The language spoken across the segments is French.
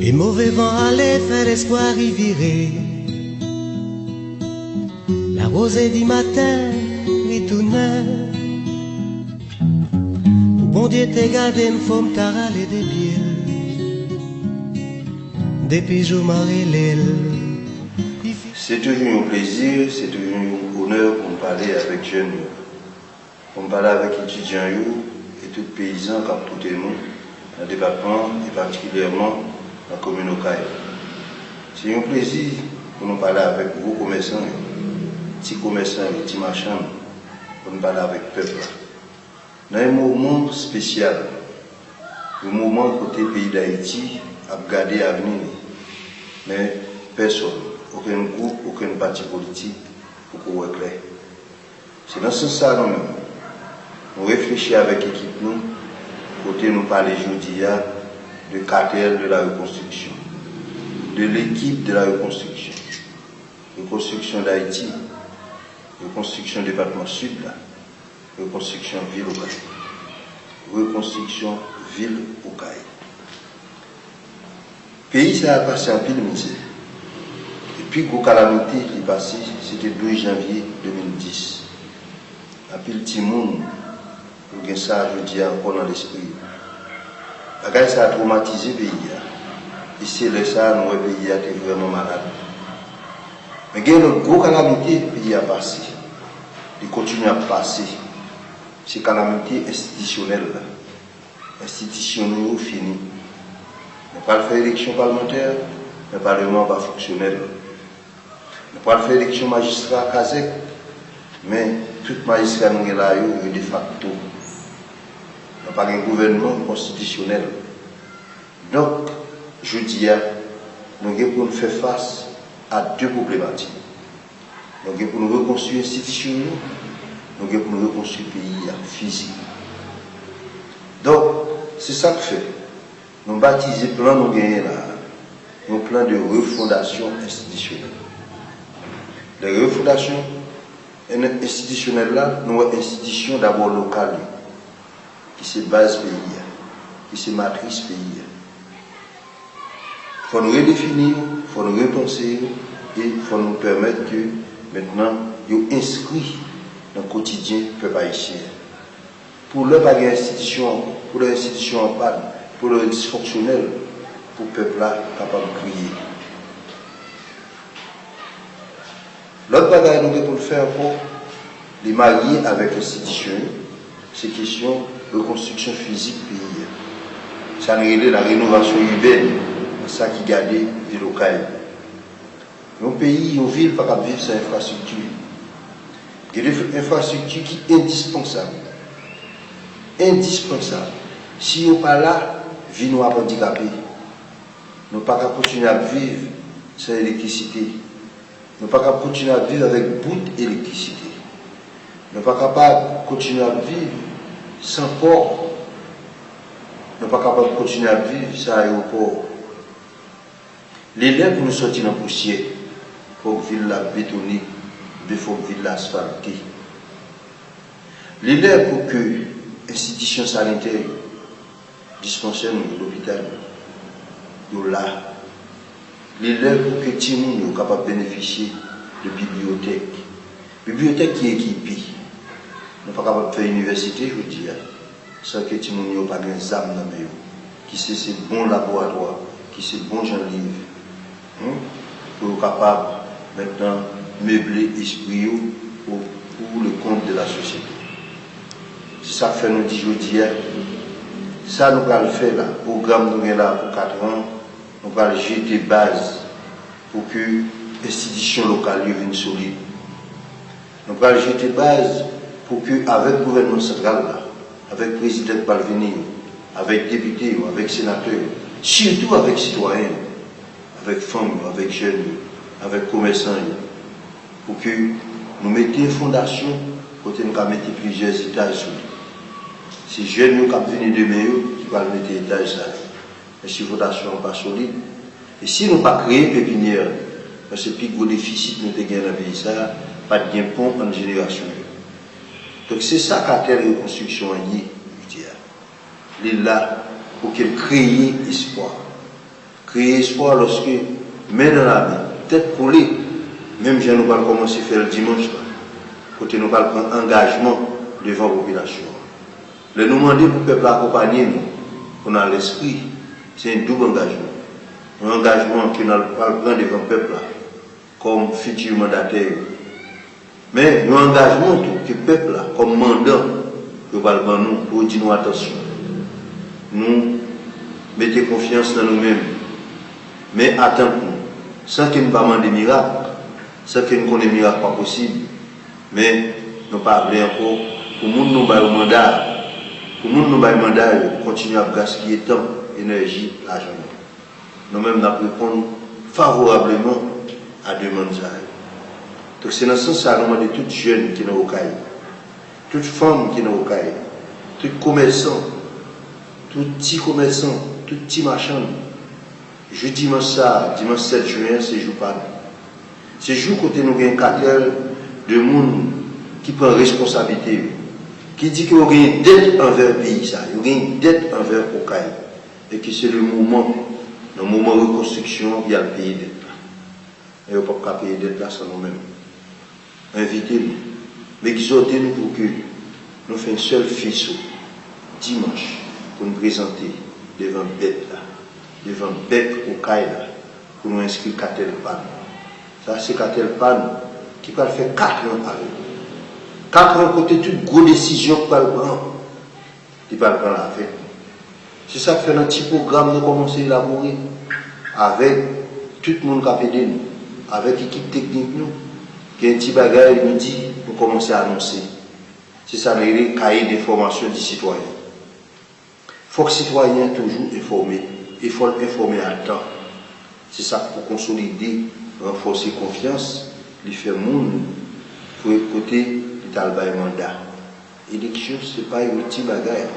Les mauvais vents allaient faire l'espoir y virer. La rosée du matin retournait. Au bon Dieu t'es gardé, m'fom t'a râlé des pieds. Depuis je m'arrête l'aile. C'est toujours un plaisir, c'est toujours un honneur pour me parler avec jeunes, pour me parler avec étudiants et tous les paysans qui tout le monde dans le département et particulièrement dans la commune Okaï. C'est un plaisir pour nous parler avec vos commerçants, petits commerçants, petits marchands, pour nous parler avec le peuple. Dans un moment spécial, le moment côté pays d'Haïti a gardé l'avenir, mais personne. Aucun groupe, aucun parti politique pour qu'on soit clair. C'est dans ce sens nous-mêmes. Nous réfléchissons avec l'équipe nous, côté nous parler aujourd'hui de cartel de la reconstruction, de l'équipe de la reconstruction d'Haïti, reconstruction département sud, reconstruction ville Okaï, reconstruction ville Okaï. Pays ça a passé en pile métier. Et puis, la calamité qui est passée, c'était le 12 janvier 2010. Et puis, le petit monde, pour ça, je dis encore dans l'esprit. La ça a traumatisé le pays. Et c'est là ça, nous, le pays a été vraiment malade. Mais il y a une grosse calamité, le pays a passé. Il continue à passer. C'est une calamité institutionnelle. Institutionnelle finie. On ne peut pas faire élection parlementaire, le Parlement va fonctionnel. On ne peut pas faire élection magistrat à Kazek, mais tout magistrat nous est là, de facto. On n'a pas un gouvernement constitutionnel. Donc, je dis, nous devons faire face à deux problématiques. Nous devons nous reconstruire institutionnellement, nous devons nous reconstruire le pays physique. Donc, c'est ça que fait. Nous baptisons le plan nous gagnons là, un plan de refondation institutionnelle. La refondation institutionnelle là, nous avons une institution d'abord locale, qui se base pays, qui se matrice pays. Il faut nous redéfinir, il faut nous repenser et il faut nous permettre que maintenant, nous inscrits dans le quotidien du peuple haïtien. Pour leur institution, pour leur institution en panne, pour leur dysfonctionnel, pour le peuple là capable de crier. L'autre bagaille nous devons faire pour les marier avec l'institution, c'est question de reconstruction physique pays. Ça nous la rénovation urbaine, c'est ça qui garde les locales. Un pays, une ville, pas vivre sans infrastructure. Il y a des infrastructures qui sont indispensables. Indispensables. Si on n'est pas là, vie nous a handicapé. Nous ne pouvons pas continuer à vivre sans électricité. Nous ne pouvons pas continuer à vivre avec bout d'électricité. Nous ne pouvons pas continuer à vivre sans port. Nous ne pouvons pas continuer à vivre sans aéroport. Les lèvres pour nous sortir dans la poussière, il faut que la ville soit bétonnée, il faut que la ville soit asphaltée. Les lèvres pour que l'institution sanitaire, dispensaire de l'hôpital, de là. Les lèvres pour que tout le monde soit capable de bénéficier de bibliothèques. Bibliothèque qui est équipée. Nous ne sommes pas capables de faire université, je veux dire, sans que tout le monde n'ait pas des âmes dans le milieu. Qui c'est ces bons laboratoires, qui c'est bons gens livres. Pour être capable maintenant meubler l'esprit pour le compte de la société. C'est ça que fait nous dire aujourd'hui. Ça nous allons faire là, le programme nous est là pour 4 ans, nous allons jeter base pour que l'institution locale devienne solide. Nous allons jeter base pour que, avec le gouvernement central là, avec le président Balvini, avec les députés, avec les sénateurs, surtout avec les citoyens, avec les femmes, avec les jeunes, avec les commerçants, pour que nous mettions une fondation pour que nous mettions plusieurs étages sur lui. Si jeunes qui viennent demain, qui vont mettre des étages là. Mais si la fondation n'est pas solide, et si nous ne pas créer pépinière, parce que le plus gros déficit nous avons dans le pays, ça, pas de gain pont en génération. Donc c'est ça qu'a telle reconstruction est là pour qu'elle crée espoir. créer espoir lorsque, main dans la main, tête collée, même si nous allons commencer à faire le dimanche, côté nous allons prendre engagement devant la population. Le nous demander pour le peuple accompagner nous, on a l'esprit, c'est un double engagement. Un engagement que nous allons prendre devant le peuple comme futur mandataire. Mais un engagement que le peuple comme mandat, que nous pour dire nous attention. Nous mettons confiance dans nous-mêmes. Mais attendons-nous, sans que nous ne parlions de miracles, sans que nous connaissions des miracles pas possible, mais nous parlons encore, pour nous nous avons un mandat, pour nous nous avons un mandat, continuer à gaspiller temps, énergie, l'argent. Nous-mêmes nous répondons favorablement à deux demandes. Donc c'est dans ce sens que nous demandons toutes jeunes qui sont au CAI, toutes femmes qui sont au CAI, tous commerçants, tous petits commerçants, tous petits marchands. Je dimanche 7 juin, c'est jour pas. C'est jour côté nous avons un cartel de monde qui prend responsabilité, qui dit qu'il y a une dette envers le pays, il y a une dette envers le CAI, et que c'est le moment de reconstruction, il y a le pays dette là. Et on ne peut pas payer dette là sans nous-mêmes. Invitez-nous, exhortez-nous pour que nous fassions un seul faisceau dimanche pour nous présenter devant le bête là, devant le bec au CAI là, pour nous inscrire cartel pan. Ça c'est cartel pan qui va faire 4 ans avec nous. 4 ans côté toute grosse décision qu'il va prendre, il va prendre avec nous. C'est ça que fait un petit programme nous commencer à élaborer avec tout le monde qui a aidé nous, avec l'équipe technique nous, qui a un petit bagage nous dit, nous commencer à annoncer. C'est ça le cahier d'information du citoyen. Il faut que le citoyen toujours informé, il faut l'informer à temps. C'est ça pour consolider, renforcer confiance, lui faire monde pour écouter le mandat. L'élection, ce n'est pas un petit bagage.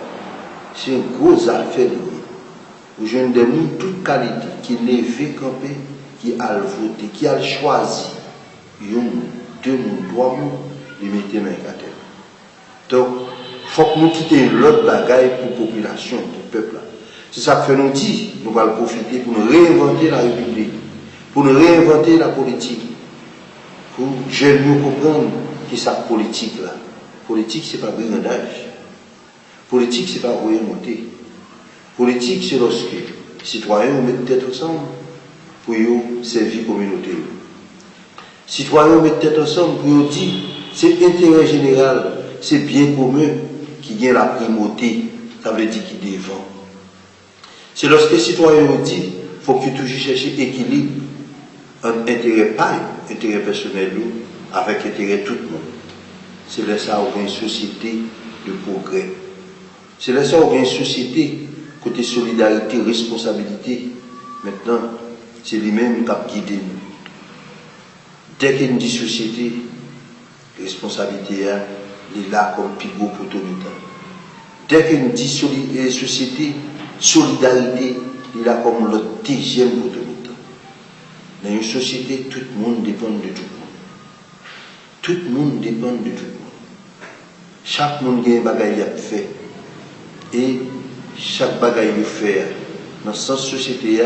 C'est une grosse affaire. Vous avez des gens de toute qualité qui lèvent camper, qui a voté, qui a choisi. Il y a 2 ou 3 mots, de mettre main à terre. Donc, il faut que nous quittions l'autre bagaille pour la population, pour le peuple. C'est ça que nous dit, nous allons profiter pour nous réinventer la République, pour nous réinventer la politique, pour que jeunes nous comprennent que cette politique-là, politique, ce n'est pas brigandage. Politique, ce n'est pas remonter. Politique, c'est lorsque les citoyens mettent tête ensemble pour servir la communauté. Les citoyens mettent tête ensemble pour dire c'est l'intérêt général, c'est bien commun qui gagne la primauté, ça veut dire qui défend. C'est lorsque les citoyens disent qu'il faut que toujours chercher l'équilibre entre intérêt paille, intérêt personnel avec intérêt tout le monde. C'est là ça où une société de progrès. C'est là ça où une société côté solidarité, responsabilité. Maintenant, c'est lui-même qui a guidé nous. Dès qu'il y a une société, responsabilité est là comme pivot pour tout le temps. Dès qu'il y a une société, solidarité, il est là comme le deuxième pour tout le temps. Dans une société, tout le monde dépend de tout le monde. Tout le monde dépend de tout le monde. Chaque monde a un bagage à faire. Et chaque bagage à faire dans cette société,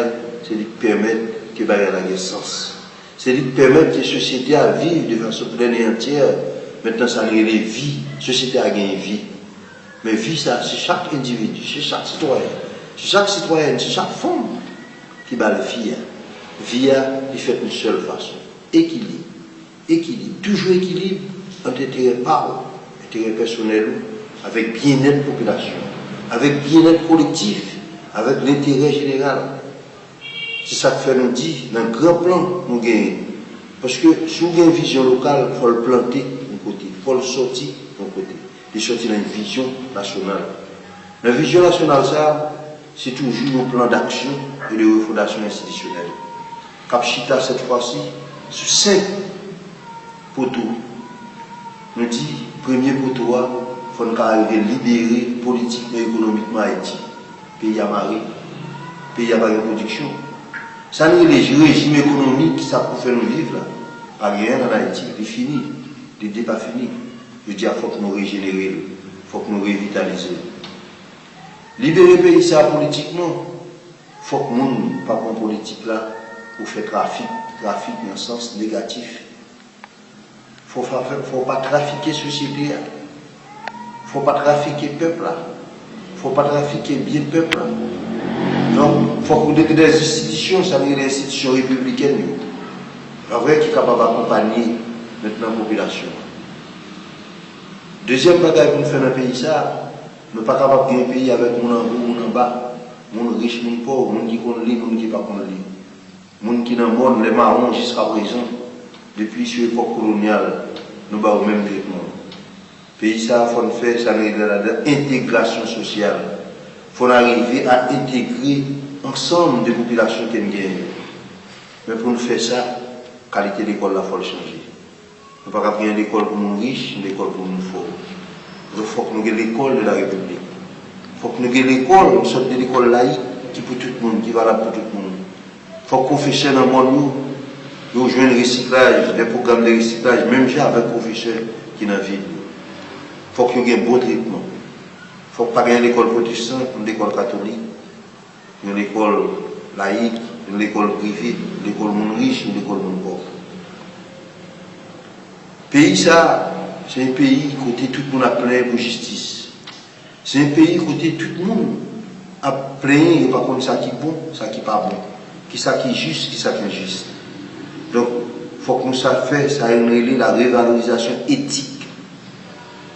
c'est de permettre que bagage ait sens. C'est de permettre que la société à vivre de façon pleine et entière. Maintenant, ça n'est pas vie. La société a gagné vie. Mais vie, ça, c'est chaque individu, c'est chaque citoyen. C'est chaque citoyenne, c'est chaque femme qui va le vie. Vie, il fait une seule façon. Équilibre. Équilibre. Toujours équilibre entre intérêt parole, intérêt personnel, avec bien-être population, avec bien-être collectif, avec l'intérêt général. C'est ça que fait nous dire, dans le grand plan, nous gagnons. Parce que si vous avez une vision locale, il faut le planter d'un côté, il faut le sortir d'un côté. Il sortir dans une vision nationale. La vision nationale, ça, c'est toujours un plan d'action et de refondation institutionnelle. Capchita, cette fois-ci, sur 5 poteaux. Nous dit, premier poteau, il faut nous arriver à libérer politiquement et économiquement Haïti. Pays à marée, pays à pas de production. Ça n'est les régimes économiques qui ça pour faire nous vivre là. Pas rien en Haïti, c'est fini. L'idée n'est pas fini. Je dis, il faut que nous régénérer, il faut que nous revitaliser. Libérer le pays, ça politiquement. Il faut que les gens, pas en politique là, pour faire trafic dans le sens négatif. Il ne faut pas trafiquer la société. Il ne faut pas trafiquer le peuple. Il ne faut pas trafiquer bien le peuple. Donc, il faut que des institutions, ça veut dire des institutions républicaines, la vraie qui est capable d'accompagner maintenant la population. Deuxième bagaille pour nous faire dans le pays, ça, nous ne sommes pas capables de gagner un pays avec mon en haut, mon en bas, mon riche, mon pauvre, mon qui connaît lire, mon qui ne pas connaît lire. Mon qui dans le monde, les marrons jusqu'à présent, depuis sur l'époque coloniale, nous avons au même traitement. Le pays, ça, il faut faire, ça veut dire l'intégration sociale. Il faut arriver à intégrer ensemble des populations qui gagnent. Mais pour nous faire ça, la qualité de l'école, il faut le changer. Nous ne pouvons pas prendre une école pour nous riches, une école pour nous pauvres. Il faut que nous ayons l'école de la République. Il faut que nous ayons l'école, une sorte de l'école laïque, qui pour tout le monde, qui est valable pour tout le monde. Il faut qu'on fasse dans le monde, nous jouons le recyclage, des programmes de recyclage, même avec les professeurs qui sont dans la ville. Il faut qu'il y ait un bon traitement. Il ne faut pas gagner l'école protestante, une école catholique, une école laïque, une école privée, une école monde riche, une école monde pauvre. Le pays, ça, c'est un pays côté tout le monde a plein pour justice. C'est un pays côté tout le monde a plein et pas contre ça qui est bon, ça qui n'est pas bon, qui ça qui est juste, qui ça qui est injuste. Donc, il faut que nous sachions ça a une la révalorisation éthique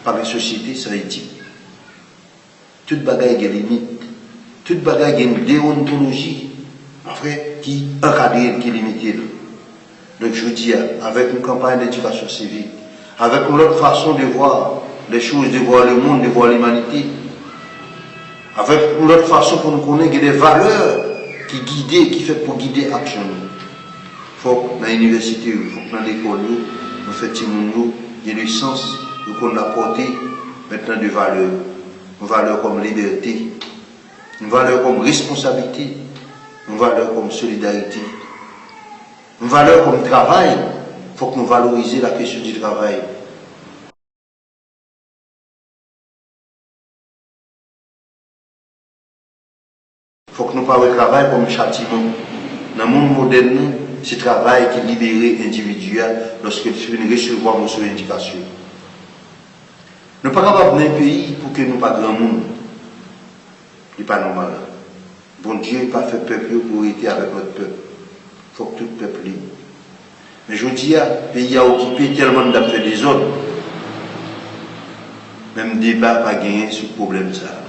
par les sociétés, c'est éthique. Toute bagaille a des limites, toute bagaille a une déontologie, après, qui encadre, qui limite. Donc je dis, avec une campagne d'éducation civique, avec notre façon de voir les choses, de voir le monde, de voir l'humanité, avec notre façon pour nous connaître des valeurs qui guident, qui fait pour guider l'action. Il faut que dans l'université, il faut que dans l'école, nous fassions il y a le sens qu'on a apporté maintenant de valeurs. Une valeur comme liberté, une valeur comme responsabilité, une valeur comme solidarité. Une valeur comme travail, il faut que nous valorisions la question du travail. Il faut que nous parlions du travail comme châtiment. Dans le monde moderne, c'est le travail qui est libéré individuel lorsque tu viens recevoir nos indications. Nous ne sommes pas capables d'un pays pour que nous ne pas grand monde. Ce n'est pas normal. Bon Dieu n'a pas fait peuple pour être avec notre peuple. Il faut que tout le peuple libre. Mais je dis, le pays a occupé tellement d'affaires des autres. Même débat pas gagné sur le problème ça.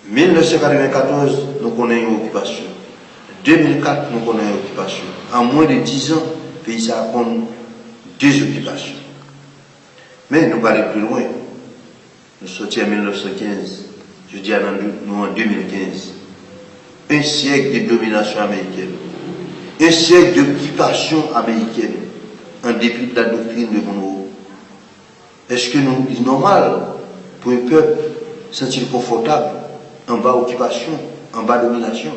1994, nous connaissons une occupation. 2004, nous connaissons une occupation. En moins de 10 ans, le pays a connu 2 occupations. Mais nous allons plus loin. Nous sortis en 1915. Je dis nous en 2015. Un siècle de domination américaine. Un siècle d'occupation américaine. En dépit de la doctrine de Monroe. Est-ce que nous, c'est normal pour un peuple sentir confortable en bas occupation, en bas domination?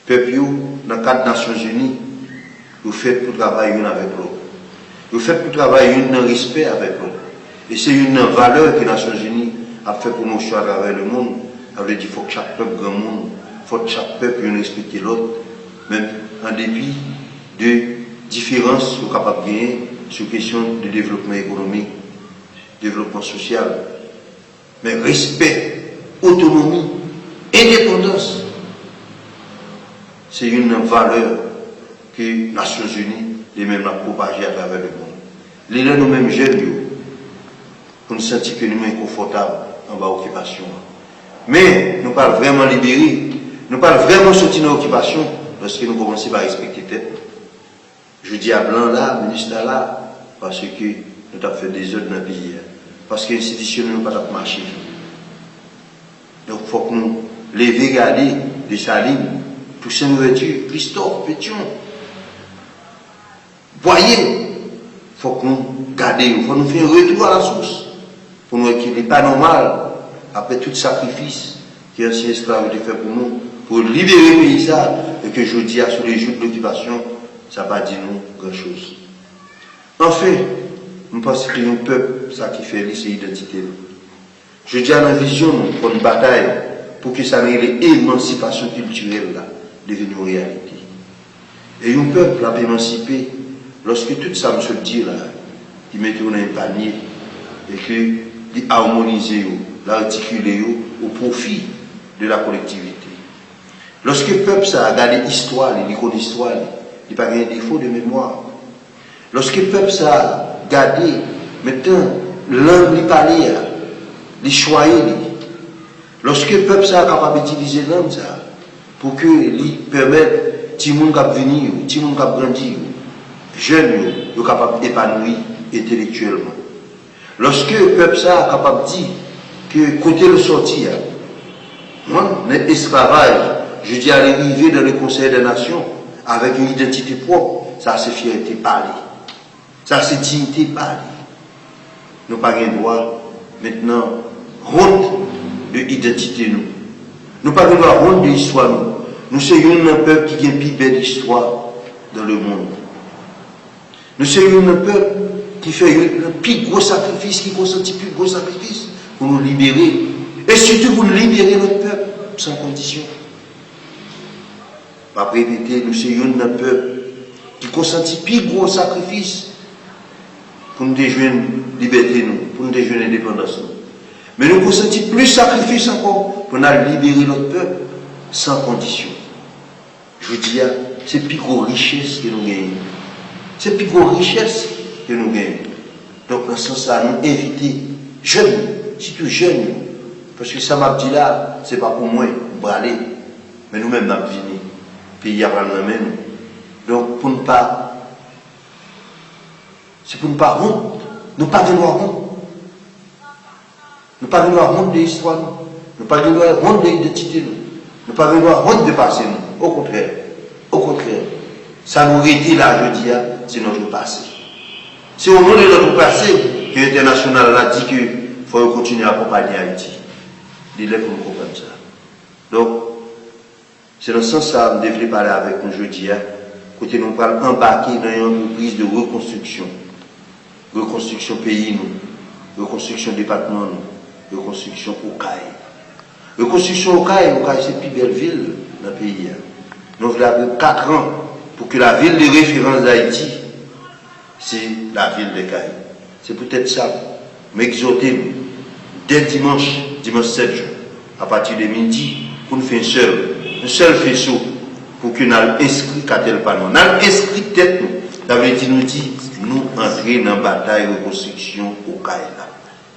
Peuple, dans le cadre des Nations Unies, vous faites pour travailler une avec l'autre. Vous faites pour travailler une dans le respect avec l'autre. Et c'est une valeur que les Nations Unies a fait promotion à travers le monde. Ça veut dire qu'il faut que chaque peuple, grand monde, il faut que chaque peuple respecte l'autre, même en dépit de différences qu'on est capable de gagner sur la question de développement économique, développement social. Mais respect, autonomie, indépendance, c'est une valeur que les Nations Unies les mêmes ont propagée à travers le monde. Les nous-mêmes jeunes, pour nous sentir que nous sommes inconfortables en bas occupation. Mais nous ne parlons vraiment libérés, nous parlons vraiment sortir de l'occupation lorsque nous commençons à respecter tête. Je dis à Blanc là, ministre là, parce que nous avons fait des œuvres dans le pays. Parce que l'institution n'a pas marché. Donc il faut que nous levions, regarder de sa ligne, tout ça nous dire, Christophe, Pétion. Voyez, il faut que nous gardions, il faut nous faire un retour à la source. Pour nous qu'il n'est pas normal, après tout sacrifice que l'ancien esclave a fait pour nous, pour libérer le pays, et que je dis sur les jours de l'occupation, ça ne va pas dire nous grand-chose. Enfin, nous pensons que nous peuple, ça qui fait l'identité. Je dis à la vision pour une bataille pour que ça ait l'émancipation culturelle là, devienne une réalité. Et un peuple a émancipé lorsque tout ça me se dit là, il met dans un panier et qu'il harmonise, l'articule au profit de la collectivité. Lorsque le peuple ça a gardé l'histoire, il connaît l'histoire, il n'a pas un défaut de mémoire. Lorsque le peuple ça a gardé, maintenant, langue, il parle, il choisit. Lorsque le peuple ça a capable d'utiliser langue ça, pour que lui permette tout le monde qui venir, tout le monde qui grandir, jeunes, sont capables d'épanouir intellectuellement. Lorsque le peuple ça a capable de dire que côté le sortir, moi, l'esclavage, je dis à l'arrivée dans le Conseil des Nations, avec une identité propre, ça c'est fierté parler. Ça c'est dignité parler. Nous n'avons pas le droit maintenant honte de l'identité nous. Nous n'avons pas le droit honte de l'histoire nous. Nous sommes un peuple qui a une plus belle histoire dans le monde. Nous sommes un peuple qui fait le plus gros sacrifice, qui consentit le plus gros sacrifice pour nous libérer. Et surtout pour libérer notre peuple sans condition. Après répéter, nous sommes un peuple qui consentit le plus gros sacrifice pour nous déjouer liberté, pour nous déjouer l'indépendance. Mais nous consentons plus sacrifice encore pour nous libérer notre peuple sans condition. Je vous dis, c'est la plus grosse richesse que nous gagnons. C'est la plus grosse richesse que nous gagnons. Donc, dans ce sens-là, nous inviter jeunes, surtout jeunes, parce que ça m'a dit là, ce n'est pas pour moi, braler, mais nous-mêmes, nous avons fini. Puis il y a pas de main. Donc, pour ne pas. C'est pour ne pas honte. Nous pas de honte. Nous pas de honte de l'histoire. Nous pas de honte de l'identité. Nous pas de honte de passé. Au contraire. Au contraire. Ça nous rédit là, je dis, c'est notre passé. C'est au nom de notre passé que l'international a dit qu'il faut continuer à accompagner Haïti. Il est pour nous comprendre ça. Donc, c'est dans ce sens-là que nous devons parler avec nous aujourd'hui, côté nous parlons embarquer dans une entreprise de reconstruction. Reconstruction pays, nous. Reconstruction département, nous. Reconstruction au CAI. Reconstruction au CAI, c'est la plus belle ville dans le pays. Nous avons 4 ans pour que la ville de référence d'Haïti, c'est la ville de CAI. C'est peut-être ça. Mais exhortez-nous, dès dimanche 7 juin, à partir de midi, pour nous faire un seul faisceau pour que nous inscrivions qu'à tel panneau. Nous inscrit tête nous. Ça veut dire nous entrer dans la bataille de reconstruction au Kaïla.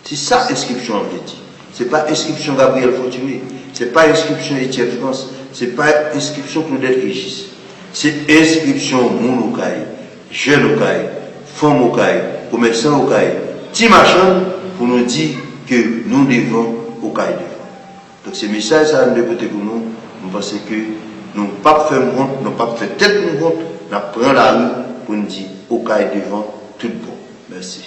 C'est ça l'inscription en fait. Ce n'est pas inscription Gabriel Fortuné. Ce n'est pas inscription Étienne France. Ce n'est pas inscription Claudette Régis. C'est inscription moun au Kaï, jeune au Kaï, femme au Kaï, commerçant au Kaï, petit machin pour nous dire que nous devons au Kaï devant. Donc ce message, ça nous côté pour nous. Nous pensons que nous ne pouvons pas faire honte, nous ne pouvons pas faire tête de honte, nous prenons la rue pour nous dire au cas devant tout bon. Merci.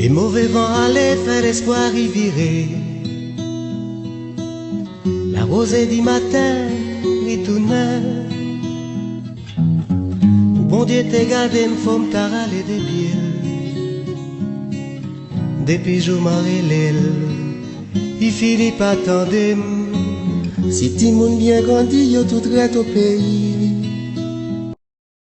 Et mauvais vent allait faire l'espoir y virer. La rosée du matin retournait. Où bon Dieu t'es gardé, m'fom t'a râlé des pieds. Depuis je m'arrête l'aile, il finit pas attendre. Si ti moun bien grandi, yo tout reste au pays.